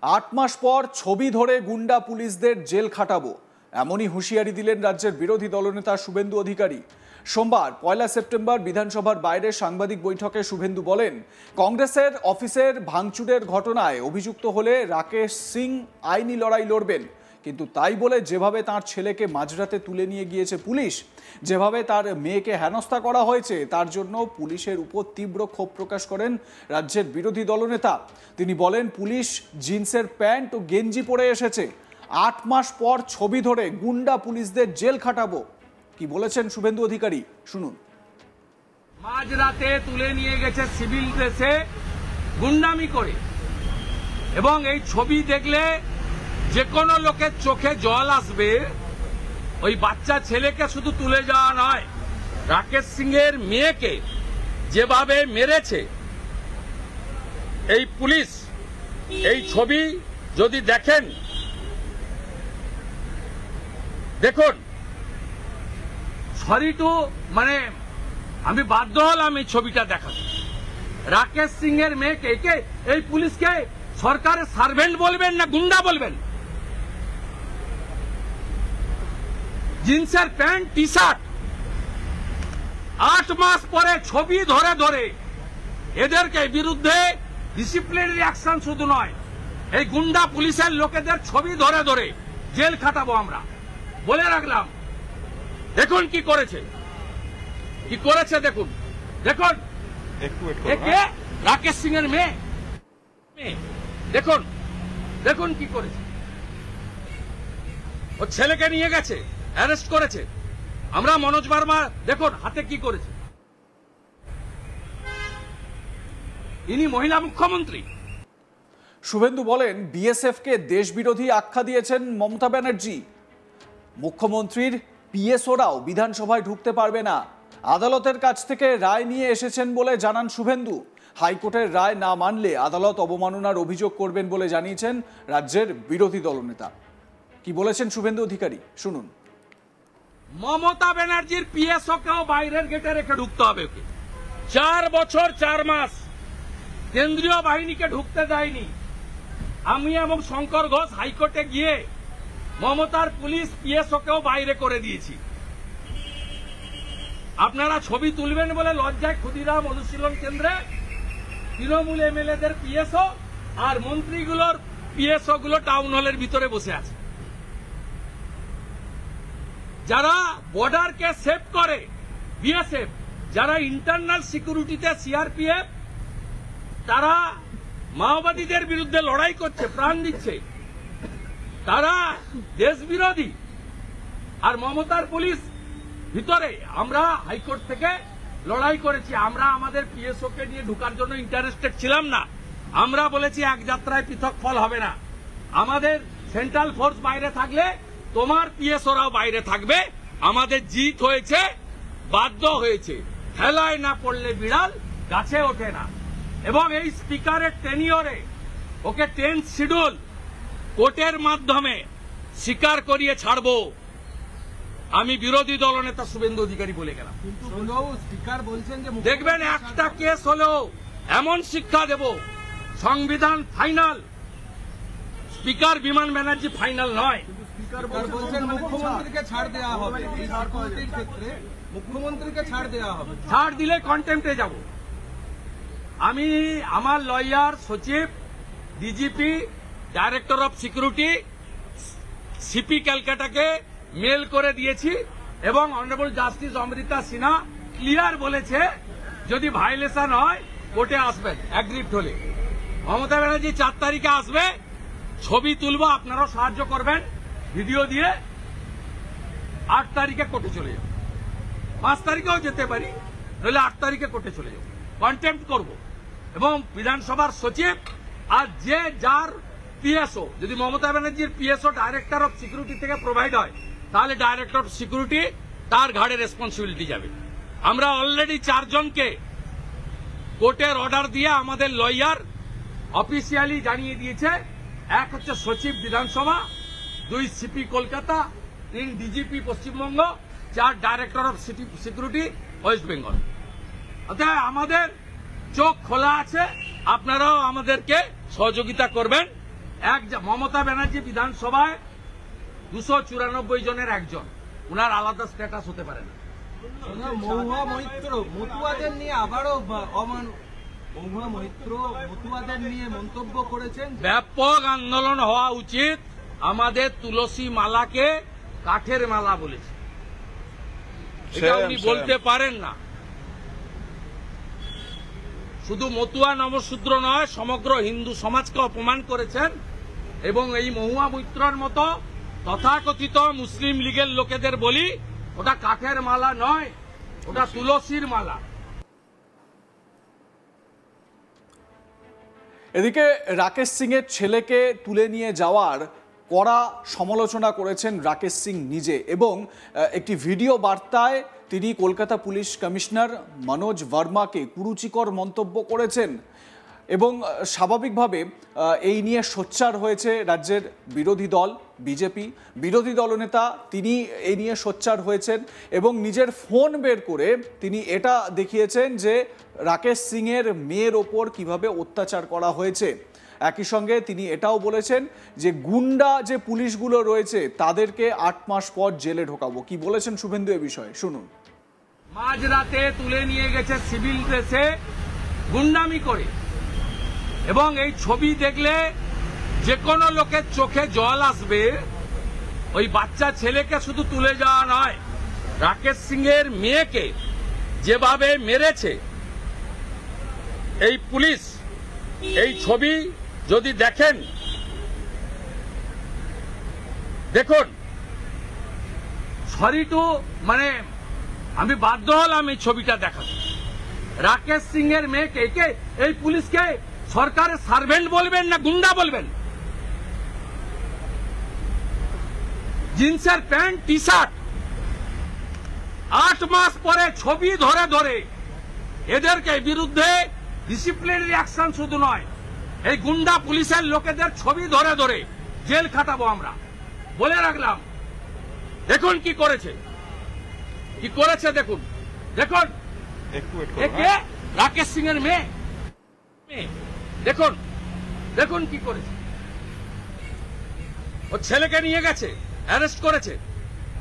8 মাস পর ছবি ধরে গুন্ডা পুলিশদের জেল খাটাবো, এমনই হুঁশিয়ারি দিলেন রাজ্যের বিরোধী দলনেতা শুভেন্দু অধিকারী। সোমবার 1 সেপ্টেম্বর বিধানসভার বাইরে সাংবাদিক বৈঠকে শুভেন্দু বলেন, কংগ্রেসের অফিসের ভাঙচুরের ঘটনায় অভিযুক্ত হলে রাকেশ সিং আইনি লড়াই লড়বেন, কিন্তু তাই বলে যেভাবে তার ছেলেকে মাঝরাতে তুলে নিয়ে গিয়েছে পুলিশ, যেভাবে তার মেয়েকে হেনস্থা করা হয়েছে, তার জন্য পুলিশের উপর তীব্র ক্ষোভ প্রকাশ করেন রাজ্যের বিরোধী দলনেতা। তিনি বলেন, পুলিশ জিন্সের প্যান্ট ও গেঞ্জি পরে এসেছে, 8 মাস পর ছবি ধরে গুন্ডা পুলিশদের জেল খাটাবো। কি বলেছেন শুভেন্দু অধিকারী, শুনুন। মাঝরাতে তুলে নিয়ে গেছে সিভিল ড্রেসে গুন্ডামি করে, এবং এই ছবি দেখলে যে কোনো লোকের চোখে জল আসবে। ওই বাচ্চা ছেলেকে শুধু তুলে যাওয়া নয়, রাকেশ সিং এর মেয়েকে যেভাবে মেরেছে এই পুলিশ, এই ছবি যদি দেখেন, দেখুন, সরি টু আমি বাধ্য হলাম এই ছবিটা দেখাতে। রাকেশ সিং এর মেয়েকে এই পুলিশকে সরকারের সার্ভেন্ট বলবেন না গুন্ডা বলবেন? জিন্সের প্যান্ট টি শার্ট, 8 মাস পরে ছবি ধরে ধরে এদেরকে বিরুদ্ধে ডিসিপ্লিনারি অ্যাকশন শুধু নয়, এই গুন্ডা পুলিশের লোকেদের ছবি ধরে ধরে জেল খাটাবো আমরা বলে রাখলাম। দেখুন কি করেছে, দেখুন দেখুন, রাকেশ সিং এর মেয়ে, দেখুন দেখুন কি করেছে। ও ছেলেকে নিয়ে গেছে, অ্যারেস্ট করেছে। আমরা মনোজ বার্মা দেখুন হাতে কি করেছে। ইনি মহিলা মুখ্যমন্ত্রী। শুভেন্দু বলেন, বিএসএফ কে দেশবিরোধী আখ্যা দিয়েছেন মমতা ব্যানার্জি। মুখ্যমন্ত্রীর পিএসওরাও বিধানসভায় ঢুকতে পারবে না। আদালতের কাছ থেকে রায় নিয়ে এসেছেন বলে জানান শুভেন্দু। হাইকোর্টের রায় না মানলে আদালত অবমাননার অভিযোগ করবেন বলে জানিয়েছেন রাজ্যের বিরোধী দলনেতা। কি বলেছেন শুভেন্দু অধিকারী, শুনুন। মমতা ব্যানার্জির পিএসও কেও বাইরের গেটে রেখে ঢুকতে হবে। ওকে 4 বছর 4 মাস কেন্দ্রীয় বাহিনীকে ঢুকতে দেয়নি। আমি এবং শঙ্কর ঘোষ হাইকোর্টে গিয়ে মমতার পুলিশ পিএসও কেও বাইরে করে দিয়েছি। আপনারা ছবি তুলবেন বলে লজ্জায় ক্ষুদিরাম অনুশীলন কেন্দ্রে তৃণমূল এমএলএদের পিএসও আর মন্ত্রীগুলোর পিএসও গুলো টাউন হলের ভিতরে বসে আছে। যারা বর্ডারকে সেভ করে বিএসএফ, যারা ইন্টারনাল সিকিউরিটিতে সিআরপিএফ, তারা মাওবাদীদের বিরুদ্ধে লড়াই করছে, প্রাণ দিচ্ছে, তারা দেশ বিরোধী। আর মমতার পুলিশ ভিতরে, আমরা হাইকোর্ট থেকে লড়াই করেছি। আমরা আমাদের পিএসও কে নিয়ে ঢুকার জন্য ইন্টারেস্টেড ছিলাম না। আমরা বলেছি এক যাত্রায় পৃথক ফল হবে না। আমাদের সেন্ট্রাল ফোর্স বাইরে থাকলে তোমার পিএসওরাও বাইরে থাকবে। আমাদের জিত হয়েছে, বাধ্য হয়েছে। খেলায় না পড়লে বিড়াল গাছে ওঠে না। এবং এই স্পিকারের টেনিয়রে ওকে 10th শিডিউল কোর্টের মাধ্যমে স্বীকার করিয়ে ছাড়বো। আমি বিরোধী দলনেতা শুভেন্দু অধিকারী বলে গেলাম। স্পিকার বলছেন যে দেখবেন একটা কেস হলেও এমন শিক্ষা দেব, সংবিধান ফাইনাল, স্পিকার বিমান ব্যানার্জি ফাইনাল নয়। স্পিকার বলছেন মুখ্যমন্ত্রীকে ছাড় দেওয়া হবে। এই সিকিউরিটির ক্ষেত্রে মুখ্যমন্ত্রীকে ছাড় দেওয়া হবে। ছাড় দিলে কন্টেম্পটে যাব। আমি আমার লয়ার, সচিব, DGP, director of security, CP ক্যালকাটাকে মেল করে দিয়েছি এবং honourable justice Amrita Sinha clear বলেছে, যদি ভায়োলেশন হয় কোর্টে আসবেন অ্যাগ্রিড হলে। মমতা ব্যানার্জি 4 তারিখে আসবে, ছবি তুলবো, আপনারাও সাহায্য করবেন ভিডিও দিয়ে। 8 তারিখে কোর্টে চলে যাব। 5 তারিখেও যেতে পারি, নইলে 8 তারিখে কোর্টে চলে যাব। কন্টেম্প্ট করব এবং বিধানসভার সচিব আর যে যার পিএসও, যদি মমতা ব্যানার্জির পিএসও ডাইরেক্টর অফ সিকিউরিটি থেকে প্রোভাইড হয়, তাহলে ডাইরেক্টর অফ সিকিউরিটি তার ঘাড়ে রেসপন্সিবিলিটি যাবে। আমরা অলরেডি 4 জনকে কোর্টের অর্ডার দিয়ে আমাদের লয়ার অফিসিয়ালি জানিয়ে দিয়েছে। 1 হচ্ছে সচিব বিধানসভা, 2 CP Kolkata, 3 DGP Paschimbanga, 4 director of security West Bengal. অর্থাৎ আমাদের চোখ খোলা আছে, আপনারাও আমাদেরকে সহযোগিতা করবেন মমতা ব্যানার্জি বিধানসভায় 294 জনের একজন, উনার আলাদা স্ট্যাটাস হতে পারে না। মহুয়া মৈত্র মতুয়াদের নিয়ে আবারও মহুয়া মৈত্র মতুয়াদের নিয়ে মন্তব্য করেছেন। ব্যাপক আন্দোলন হওয়া উচিত। আমাদের তুলসী মালাকে কাঠের মালা বলেছে, এটা উনি বলতে পারেন না। শুধু মতুয়া নবশূদ্র নয়, সমগ্র হিন্দু সমাজকে অপমান করেছেন। এবং এই মহুয়া মৈত্রর মতো তথাকথিত মুসলিম লীগের লোকেদের বলি, ওটা কাঠের মালা নয়, ওটা তুলসীর মালা। এদিকে রাকেশ সিং এর ছেলেকে তুলে নিয়ে যাওয়ার কড়া সমালোচনা করেছেন রাকেশ সিং নিজে, এবং একটি ভিডিও বার্তায় তিনি কলকাতা পুলিশ কমিশনার মনোজ ভার্মাকে কুরুচিকর মন্তব্য করেছেন। এবং স্বাভাবিকভাবে এই নিয়ে সোচ্চার হয়েছে রাজ্যের বিরোধী দল বিজেপি। বিরোধী দলনেতা তিনি এই নিয়ে সোচ্চার হয়েছেন এবং নিজের ফোন বের করে তিনি এটা দেখিয়েছেন যে রাকেশ সিংয়ের মেয়ের ওপর কিভাবে অত্যাচার করা হয়েছে। একই সঙ্গে তিনি এটাও বলেছেন যে গুন্ডা যে পুলিশগুলো রয়েছে তাদেরকে 8 মাস পর জেলে ঢোকাবো। কি বলেছেন শুভেন্দু এ বিষয়ে শুনুন। মাঝরাতে তুলে নিয়ে গেছে সিভিল ড্রেসে গুন্ডামি করে, এবং এই ছবি দেখলে যে কোনো লোকের চোখে জল আসবে। ওই বাচ্চা ছেলেকে শুধু তুলে যাওয়া নয়, রাকেশ সিং এর মেয়েকে যেভাবে মেরেছে এই পুলিশ, এই ছবি যদি দেখেন, দেখুন, সরি টু আমি বাধ্য হলাম এই ছবিটা দেখাতে। রাকেশ সিং এর মেয়েকে এই পুলিশকে সরকারের সার্ভেন্ট বলবেন না গুন্ডা বলবেন? জিন্সের প্যান্ট টি শার্ট, 8 মাস পরে ছবি ধরে ধরে এদেরকে বিরুদ্ধে ডিসিপ্লিনারি অ্যাকশন শুধু নয়, এই গুন্ডা পুলিশের লোকেদের ছবি ধরে ধরে জেল খাটাবো আমরা বলে রাখলাম। দেখুন কি করেছে, কি করেছে দেখুন, দেখুন একে রাকেশ সিং এর মেয়ে, দেখুন দেখুন কি করেছে। ও ছেলেকে নিয়ে গেছে, অ্যারেস্ট করেছে।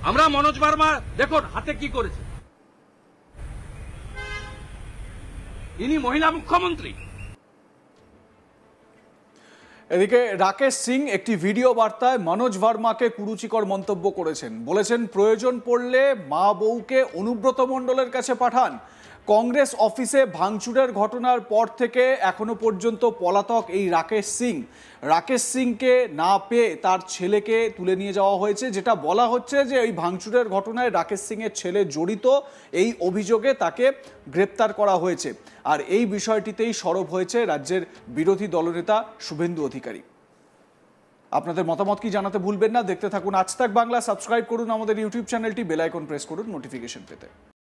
আমরা মনোজ ভার্মা দেখুন হাতে কি করেছে। ইনি মহিলা মুখ্যমন্ত্রী। এদিকে রাকেশ সিং একটি ভিডিও বার্তায় মনোজ ভার্মাকে কুরুচিকর মন্তব্য করেছেন। বলেছেন প্রয়োজন পড়লে মা বউকে অনুব্রত মণ্ডলের কাছে পাঠান। কংগ্রেস অফিসে ভাঙচুরের ঘটনার পর থেকে এখনো পর্যন্ত পলাতক এই রাকেশ সিং। রাকেশ সিংকে না পেয়ে তার ছেলেকে তুলে নিয়ে যাওয়া হয়েছে, যেটা বলা হচ্ছে যে এই ভাঙচুরের ঘটনায় রাকেশ সিংয়ের ছেলে জড়িত, এই অভিযোগে তাকে গ্রেপ্তার করা হয়েছে। আর এই বিষয়টিতেই সরব হয়েছে রাজ্যের বিরোধী দলনেতা শুভেন্দু অধিকারী। আপনাদের মতামত কি জানাতে ভুলবেন না। দেখতে থাকুন আজ তাক বাংলা। সাবস্ক্রাইব করুন আমাদের ইউটিউব চ্যানেলটি, বেল আইকন প্রেস করুন নোটিফিকেশন পেতে।